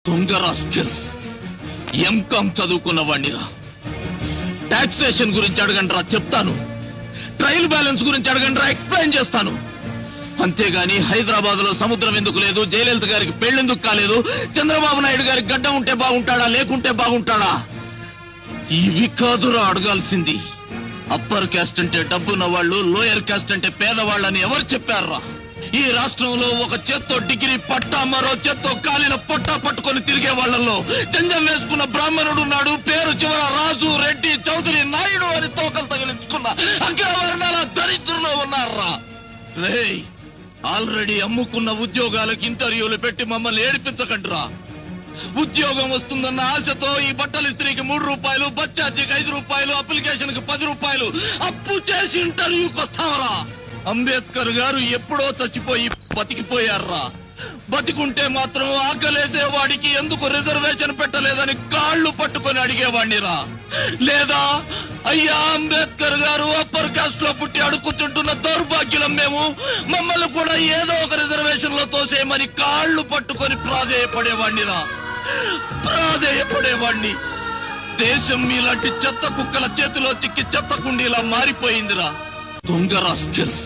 దొంగరా skills MCom చదువుకున్న వాడినిరా. Taxation గురించి అడగండిరా చెప్తాను. ట్రయల్ బ్యాలెన్స్ గురించి అడగండిరా ఎక్స్ప్లెయిన్ చేస్తాను. అంతేగాని హైదరాబాద్ లో సముద్రం ఎందుకు లేదు, జయలలిత గారికి పెళ్లెందుకు కాలేదు, చంద్రబాబు నాయుడు గారికి గడ్డ ఉంటే బాగుంటాడా లేకుంటే బాగుంటాడా, ఇవి కాదురా అడగాల్సింది. అప్పర్ క్యాస్ట్ అంటే డబ్బున్న వాళ్ళు, లోయర్ క్యాస్ట్ అంటే పేదవాళ్ళని ఎవరు చెప్పారా? ఈ రాష్ట్రంలో ఒక చేత్తో డిగ్రీ పట్టా, మరో చేత్తో కాలిన పొట్టా పట్టుకొని తిరిగే వాళ్లలో జంజం వేసుకున్న బ్రాహ్మణుడు ఉన్నాడు. పేరు చివర రాజు, రెడ్డి, చౌదరి, నాయుడు అని తోకలు తగిలించుకున్న అగ్రవర్ణాల దరిద్రులు ఉన్నారా. రేయ్, ఆల్రెడీ అమ్ముకున్న ఉద్యోగాలకు ఇంటర్వ్యూలు పెట్టి మమ్మల్ని ఏడిపించకండిరా. ఉద్యోగం వస్తుందన్న ఆశతో ఈ బట్టల ఇస్త్రీకి 3 రూపాయలు, బస్ ఛార్జీకి 5 రూపాయలు, అప్లికేషన్ కి 10 రూపాయలు అప్పు చేసి ఇంటర్వ్యూకి వస్తావరా. అంబేద్కర్ గారు ఎప్పుడో చచ్చిపోయి బతికిపోయారా. బతికుంటే మాత్రం ఆకలేసే వాడికి ఎందుకు రిజర్వేషన్ పెట్టలేదని కాళ్లు పట్టుకొని అడిగేవాడినిరా. లేదా అయ్యా అంబేద్కర్ గారు అప్పర్ కాస్ట్ లో పుట్టి అడుక్కుతుంటున్న దౌర్భాగ్యులం మేము, మమ్మల్ని కూడా ఏదో ఒక రిజర్వేషన్ లో తోసేయమని కాళ్లు పట్టుకొని ప్రాధేయపడేవాడినిరా. దేశం మీలాంటి చెత్త కుక్కల చేతిలో చిక్కి చెత్త కుండీలా మారిపోయిందిరా. దొంగరా స్కిల్స్